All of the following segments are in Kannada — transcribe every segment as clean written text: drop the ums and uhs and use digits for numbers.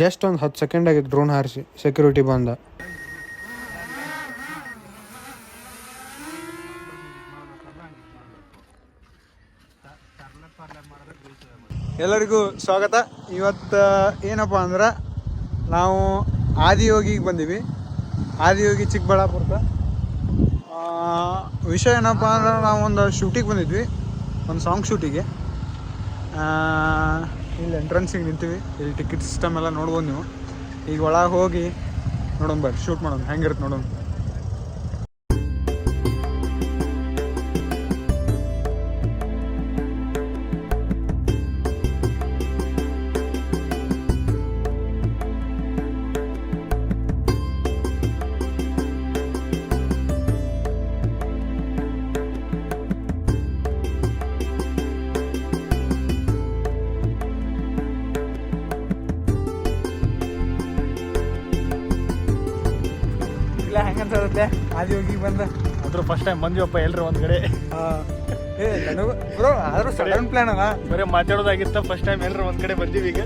ಜಸ್ಟ್ ಒಂದು 10 ಸೆಕೆಂಡ್ ಆಗಿತ್ತು ಡ್ರೋನ್ ಹಾರಿಸಿ ಸೆಕ್ಯೂರಿಟಿ ಬಂದ. ಎಲ್ಲರಿಗೂ ಸ್ವಾಗತ. ಇವತ್ತು ಏನಪ್ಪ ಅಂದ್ರೆ ನಾವು ಆದಿಯೋಗಿಗೆ ಬಂದೀವಿ. ಆದಿಯೋಗಿ ಚಿಕ್ಕಬಳ್ಳಾಪುರದ. ವಿಷಯ ಏನಪ್ಪ ಅಂದ್ರೆ ನಾವು ಒಂದು ಶೂಟಿಗೆ ಬಂದಿದ್ವಿ, ಒಂದು ಸಾಂಗ್ ಶೂಟಿಗೆ. ಇಲ್ಲಿ ಎಂಟ್ರೆನ್ಸಿಗೆ ನಿಂತೀವಿ. ಇಲ್ಲಿ ಟಿಕೆಟ್ ಸಿಸ್ಟಮ್ ಎಲ್ಲ ನೋಡ್ಬೋದು ನೀವು. ಈಗ ಒಳಗೆ ಹೋಗಿ ನೋಡೋಣ, ಬರ್ರಿ ಶೂಟ್ ಮಾಡೋಣ, ಹೆಂಗಿರುತ್ತೆ ನೋಡೋಣ. ಹೆಂಗನ್ಸತ್ತೆ ಆದಿಯೋಗಿಗೆ ಬಂದ? ಅದ್ರ ಫಸ್ಟ್ ಟೈಮ್ ಬಂದಿವಪ್ಪ ಎಲ್ಲರೂ ಒಂದು ಕಡೆ. ನನಗೂ ಬ್ರೋ ಆದರೂ ಸಡನ್ ಪ್ಲಾನ್ ಅಲ್ಲ, ಬರೀ ಮಾತಾಡೋದಾಗಿತ್ತ. ಫಸ್ಟ್ ಟೈಮ್ ಎಲ್ಲರೂ ಒಂದು ಕಡೆ ಬಂದೀವಿ ಈಗ.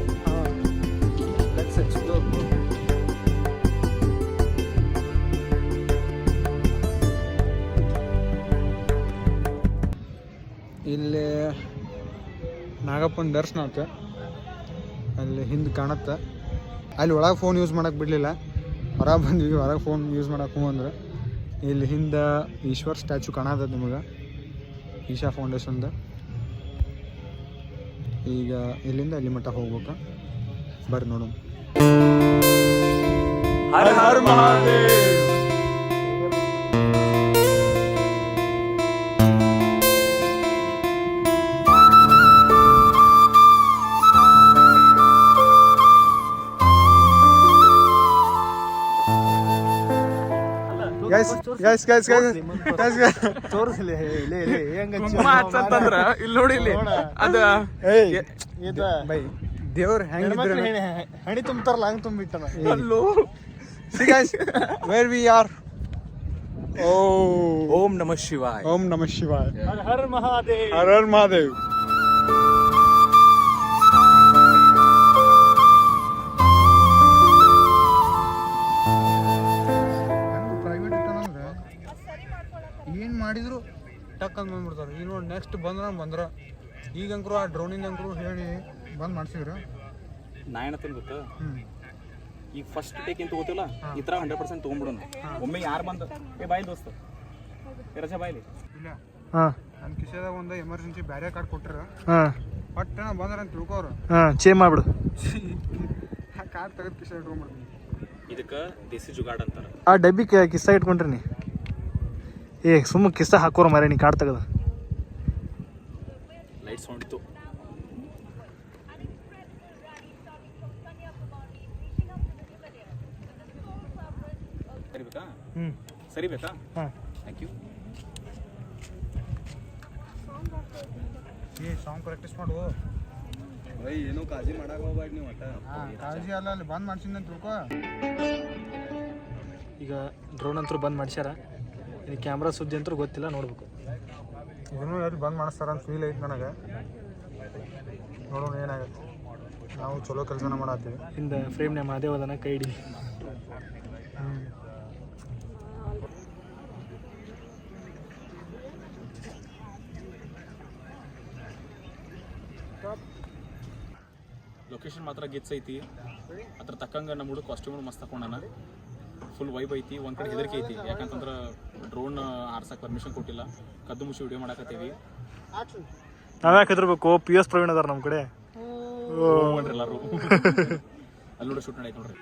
ಇಲ್ಲಿ ನಾಗಪ್ಪನ ದರ್ಶನ ಆಯ್ತು. ಅಲ್ಲಿ ಹಿಂದೆ ಕಾಣುತ್ತೆ. ಅಲ್ಲಿ ಒಳಗೆ ಫೋನ್ ಯೂಸ್ ಮಾಡೋಕೆ ಬಿಡಲಿಲ್ಲ, ಹೊರಗೆ ಬಂದ್ವಿ. ಹೊರಗೆ ಫೋನ್ ಯೂಸ್ ಮಾಡೋಕೆ ಅಂದ್ರೆ ಇಲ್ಲಿ ಹಿಂದೆ ಈಶ್ವರ್ ಸ್ಟ್ಯಾಚು ಕಾಣತದೆ ನಿಮಗೆ, ಈಶಾ ಫೌಂಡೇಶನ್ದ. ಈಗ ಇಲ್ಲಿಂದ ಅಲ್ಲಿ ಮಟ್ಟ ಹೋಗ್ಬೇಕು, ಬರ್ರಿ ನೋಡೋಣ. ಹರ ಹರ ಮಹಾದೇವ್. ತೋರಿಸ್ಲಿ ಇಲ್ಲಿ ನೋಡಿ, ಇಲ್ಲಿ ದೇವ್ರ ಹೆಂಗಿದ್ರೆ ಹಣಿ ತುಂಬ್ತಾರಲ್ಲ ಹಂಗೆ ತುಂಬಿಟ್ಟನ. Where we are. ಓಂ ನಮಃ ಶಿವಾಯ. ಓಂ ನಮಃ ಶಿವಾಯ. ಹರ ಹರ ಮಹಾದೇವ್. ಹರ ಹರ ಮಹಾದೇವ್. ಏನು ಮಾಡಿದ್ರು ಟಕ್ ಅಂತ ಬಂದ್ಬಿಡ್ತಾರೆ. ಈಗ ನೋಡಿ ನೆಕ್ಸ್ಟ್ ಬಂದ್ರೆ ಈಗಂಕರು ಆ ಡ್ರೋನಿಂದಂಕರು ಹೇಳಿ ಬಂದ್ ಮಾಡ್ಸಿದ್ರು. ನಾ ಏನಂತ ಗೊತ್ತಾ, ಈಗ ಫಸ್ಟ್ ಟೇಕ್ ಏನು ತಗೋತಿಲ್ಲ ಈ ಥರ 100% ತೊಗೊಂಡ್ಬಿಡೋಣ. ಒಮ್ಮೆ ಯಾರು ಬಂದು ಬಾಯಿ ದೋಸ್ತ ರಜಾ ಬಾಯ್ಲಿ ಇಲ್ಲ. ನನ್ನ ಕಿಸೆದಾಗ ಒಂದು ಎಮರ್ಜೆನ್ಸಿ ಬ್ಯಾರೆ ಕಾರ್ಡ್ ಕೊಟ್ಟರು. ಬಟ್ ನಾ ಬಂದ್ರೆ ಅಂತ ತಿಳ್ಕೋರು ಚೇಂಜ್ ಮಾಡ್ಬಿಡು. ಆ ಕಾರ್ಡ್ ತೆಗೆದು ಕಿಸೆ ಇಟ್ಕೊಂಡ್ಬಿಡ್ತೀನಿ. ಇದಕ್ಕೆ ದೇಸಿ ಜುಗಾಡ್ ಅಂತಾರೆ. ಆ ಡಬ್ಬಿ ಕಿಸ್ಸ ಇಟ್ಕೊಂಡ್ರಿ ನೀ. ಸುಮ್ಮ ಕಿಸ್ಸ ಹಾಕೋರು ಮರೆ ನೀ ಕಾರ್ಡ್ ತೆಗೆದು. ಲೈಟ್ ಸೌಂಡ್ ಇತ್ತು. ಸರಿಬೇಕಾ? ಸರಿಬೇಕಾ? Thank you. ಸಾಂಗ್ ಪ್ರಾಕ್ಟೀಸ್ ಮಾಡು. ಏನೋ ಕಾಳಜಿ ಮಾಡಕ್ಕೆ ಹೋಗ್ಬೇಡಿ ನೀವು. ಒಟ್ಟ ಕಾಳಜಿ ಅಲ್ಲ, ಅಲ್ಲಿ ಬಂದ್ ಮಾಡ್ಸಿದ್ನ ತಿಳ್ಕೊ. ಈಗ ಡ್ರೋನ್ ಅಂತೂ ಬಂದ್ ಮಾಡ್ಸ್ಯಾರ. ಇದು ಕ್ಯಾಮ್ರಾ ಸುದ್ದಿ ಅಂತೂ ಗೊತ್ತಿಲ್ಲ, ನೋಡ್ಬೇಕು. ಇದನ್ನು ಎಲ್ಲಿ ಬಂದ್ ಮಾಡಿಸ್ತಾರ ಅಂತ ಫೀಲ್ ಐತೆ ನನಗೆ. ನೋಡೋಣ ಏನಾಗುತ್ತೆ. ನಾವು ಚಲೋ ಕೆಲಸನ ಮಾಡತ್ತೀವಿ. ಹಿಂದೆ ಫ್ರೇಮ್ನೇ ಮಾದೇವದನ ಕೈ ಹಿಡಿ. ಲೊಕೇಶನ್ ಮಾತ್ರ ಗಿಟ್ಸ್ ಐತಿ. ಅದ್ರ ತಕ್ಕಂಗೆ ನಮ್ಮ ಹುಡುಗ ಕಾಸ್ಟ್ಯೂಮ್ ಮಸ್ತ್ ಹಾಕೊಂಡಾನ. ಫುಲ್ ವೈಬ್ ಐತಿ. ಒಂದು ಕಡೆ ಹೆದರಿಕೆ ಐತಿ, ಯಾಕಂತಂದ್ರೆ ಡ್ರೋನ್ ಆರ್ಸಕ್ಕೆ ಪರ್ಮಿಷನ್ ಕೊಟ್ಟಿಲ್ಲ. ಕದ್ದು ಮುಚ್ಚಿ ವಿಡಿಯೋ ಮಾಡಕತ್ತೀವಿ. ನಾವ್ಯಾಕೆ ಹೆದರ್ಬೇಕು? PS ಪ್ರವೀಣ್ ಅದಾರ ನಮ್ಮ ಕಡೆ. ಎಲ್ಲರೂ ಅಲ್ಲಿ ನೋಡಿ ಶೂಟ್ ಮಾಡೈತೆ ನೋಡ್ರಿ.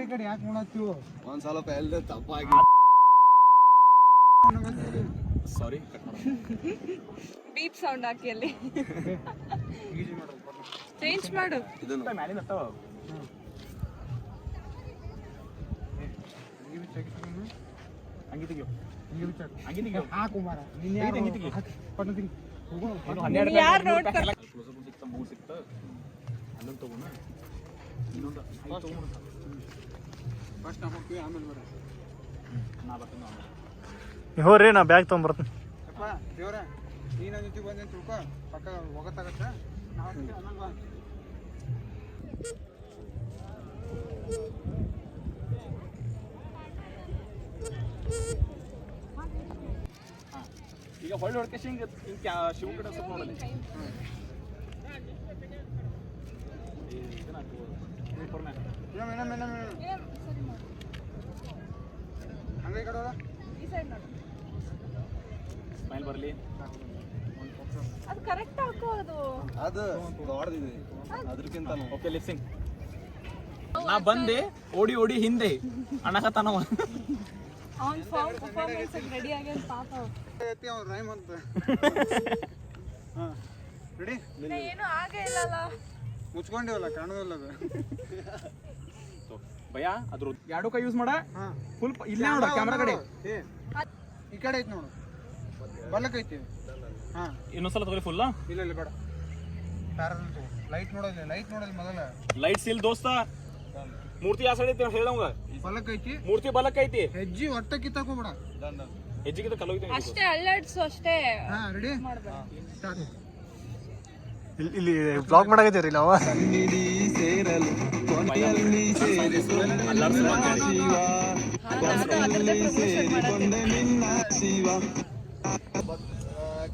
ಕಡೆ ಯಾಕೆ ಮಾಡತ್ತೀವಿ? ಒಂದ್ ಸ್ವಲ್ಪ ಎಲ್ಲ ತಪ್ಪಾಗಿ ಸಾರಿ ಕಟ್ ಮಾಡು. ಬೀಪ್ ಸೌಂಡ್ ಹಾಕಿ ಅಲ್ಲಿ ಚೇಂಜ್ ಮಾಡು. ಮ್ಯಾಲಿನ ಹತ್ತವ ಅಂಗಿ ತೆಗಿಯೋ ಅಂಗಿ ತೆಗಿಯೋ ಹಾಕು ಮಾರ ಅಂಗಿ ತೆಗಿ ಪಟ್ನ ತೆಗಿ ಯಾರು ನೋಡ್ತಾರೆ? ಕ್ಲೋಸಪ್ ಸಿಕ್ತ ಮೂರು ಸಿಕ್ತ ಅಲ್ಲೊಂದು ತಗೋಣ ಇನ್ನೊಂದು ಐದು ತಗೊಂಡು ಫಸ್ಟ್ ನಾವು ಹೋಗ್ತೀವಿ ಆಮೇಲೆ ಬರ ನಾ ಬರ್ತೀನಿ ಆಮೇಲೆ. ಹೋಗ್ರಿ ನಾ ಬ್ಯಾಗ್ ತೊಗೊಂಬರ್ತೀನಿ. ಅಪ್ಪ ದೇವ್ರ ನೀನು ನನ್ನ ಜೊತೆ ಬಂದೇನು ತಿಳ್ಕೊ ಪಕ್ಕ ಹೋಗತ್ತಾಗತ್ತ ನಾವು ಆಮೇಲೆ ಬಾ. ಈಗ ಹೊಳ್ಳಿ ಹೊಡ್ಕೇಶ್ ಹಿಂಗೆ ಶಿವ ಕಡೆ ಸ್ವಲ್ಪ ನೋಡಲಿ. ಹಂಗೆ ಕಡೆ ಈ ಸೈಡ್ ನೋಡು. ಸ್ಮೈಲ್ ಬರಲಿ. ಅದು ಕರೆಕ್ಟ್ ಹಾಕೋ ಅದು. ಅದು ದೊಡ್ಡದಿದೆ ಅದಕ್ಕಿಂತ ಓಕೆ ಲಿಪ್ಸಿಂಗ್. ನಾ ಬಂದೆ ಓಡಿ ಓಡಿ ಹಿಂದೆ ಅಣ್ಣಕತ್ತಾನವ. ಅವ್ನ್ ಪರ್ಫಾರ್ಮೆನ್ಸ್ ರೆಡಿ ಆಗ್ಯಾನ ಪಾಪ. ಐತಿ ಅವ್ನು ರೈಮ್ ಅಂತ ಹಾಂ ರೆಡಿ ಏನು ಆಗೇ ಇಲ್ಲಲ್ಲ. ಮುಚ್ಕೊಂಡಿವಲ್ಲ ಕಾಣೋದಿಲ್ಲ ಅದು. ಭಯ ಅದ್ರ ಎರಡು ಕೈ ಯೂಸ್ ಮಾಡ. ಹಾಂ ಫುಲ್ ಇಲ್ಲೇ ನೋಡ ಕ್ಯಾಮ್ರಾ ಕಡೆ. ಏ ಈ ಕಡೆ ಐತಿ ನೋಡು ಬಲ್ಲಕ್ಕೆ ಐತಿ. ಹಾಂ ಇನ್ನೊಂದ್ಸಲ ತಗೊಳ್ಳಿ ಫುಲ್. ಇಲ್ಲ ಇಲ್ಲ ಬೇಡ ಪ್ಯಾರಲ್ ತಗೋ. ಲೈಟ್ ನೋಡೋದಿಲ್ಲ ಲೈಟ್ ನೋಡೋದು ಮೊದಲ. ಲೈಟ್ಸ್ ಇಲ್ಲ ದೋಸ್ತ. ಮೂರ್ತಿ ಆ ಸೈಡ್ ಐತಿ ಹೇಳಂಗ. ಬಲಕ್ಕೆ ಐತಿ ಮೂರ್ತಿ ಬಲಕ್ ಐತಿ. ಹೆಜ್ಜಿ ಒಟ್ಟ ಕಿತ್ತಾಕೋಬೇಡ. ಹೆಜ್ಜಿಗಿಂತ ಕಲ್ಲೋಗಿದ್ದೀನಿ. ಅಷ್ಟೇ ಅಳ್ಳಾಡ್ಸು ಅಷ್ಟೇ ಹಾಂ ರೆಡಿ ಮಾಡ್ಬೇಕು. ಸ್ಟಾರ್ಟ್. ಇಲ್ಲಿ ಬ್ಲಾಗ್ ಮಾಡಕತ್ತೀರಿ ನಾವು.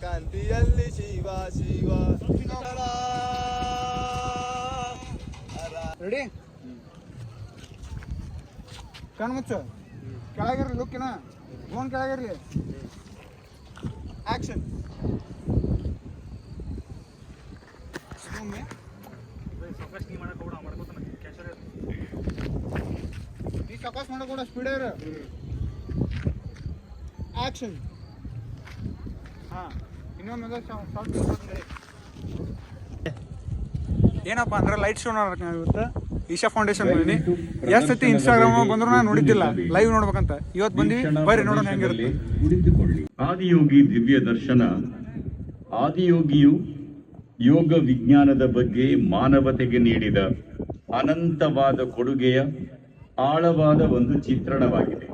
ಕಾಂತಿಯಲ್ಲಿ ಶಿವ ಶಿವ ರೆಡಿ ಕಣ್ಣು ಮುಚ್ಚು. ಕೆಳಗಿರ್ಲಿ ಲುಕ್ಕಿನ ಫೋನ್ ಕೆಳಗಿರ್ಲಿ. ಆಕ್ಷನ್. ನೀ ಸಕಾಸ್ ಮಾಡೋ ಕೂಡ ಸ್ಪೀಡ್ ಇರು. ಆಕ್ಷನ್. ಹಾಂ ಇನ್ನೊಂದು ಶಾರ್ಟ್. ಏನಪ್ಪ ಅಂದ್ರೆ ಲೈಟ್ ಶೋ ನೋಡಕ್ಕೆ ನಾವು ಇವತ್ತು ಈಶಾ ಫೌಂಡೇಶನ್ ಬಂದಿನಿ. ಎಷ್ಟು ಸತಿ ಇನ್ಸ್ಟಾಗ್ರಾಮ್ ಬಂದ್ರು ನಾನು ನೋಡಿದ್ದಿಲ್ಲ, ಲೈವ್ ನೋಡ್ಬೇಕಂತ ಇವತ್ತು ಬಂದ್ವಿ. ಬರ್ರಿ ನೋಡೋಣ ಹೆಂಗಿರುತ್ತೆ. ಆದಿಯೋಗಿ ದಿವ್ಯ ದರ್ಶನ. ಆದಿಯೋಗಿಯು ಯೋಗ ವಿಜ್ಞಾನದ ಬಗ್ಗೆ ಮಾನವತೆಗೆ ನೀಡಿದ ಅನಂತವಾದ ಕೊಡುಗೆಯ ಆಳವಾದ ಒಂದು ಚಿತ್ರಣವಾಗಿದೆ.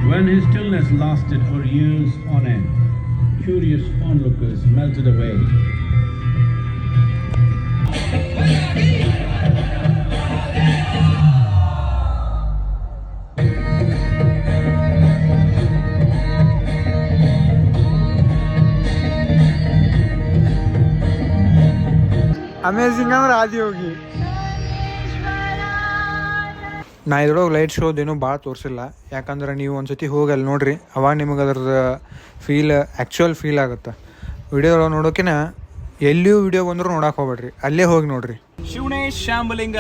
When his stillness lasted for years on end, curious onlookers melted away. Amazing ಅಂದ್ರೆ ಆದಿಯೋಗಿ. ನಾ ಇದ್ರೊಳಗೆ ಲೈಟ್ ಶೋದೇನು ಭಾಳ ತೋರಿಸಿಲ್ಲ, ಯಾಕಂದ್ರೆ ನೀವು ಒಂದ್ಸತಿ ಹೋಗಿ ಅಲ್ಲಿ ನೋಡ್ರಿ, ಅವಾಗ ನಿಮಗೆ ಅದ್ರದ್ದು ಫೀಲ್ ಆ್ಯಕ್ಚುಯಲ್ ಫೀಲ್ ಆಗುತ್ತೆ. ವಿಡಿಯೋದೊಳಗೆ ನೋಡೋಕಿನ ಎಲ್ಲಿಯೂ ವಿಡಿಯೋ ಬಂದರೂ ನೋಡಕ್ಕೆ ಹೋಗ್ಬೇಡ್ರಿ, ಅಲ್ಲೇ ಹೋಗಿ ನೋಡ್ರಿ. ಶಿವನೇ ಶಾಂಬಲಿಂಗ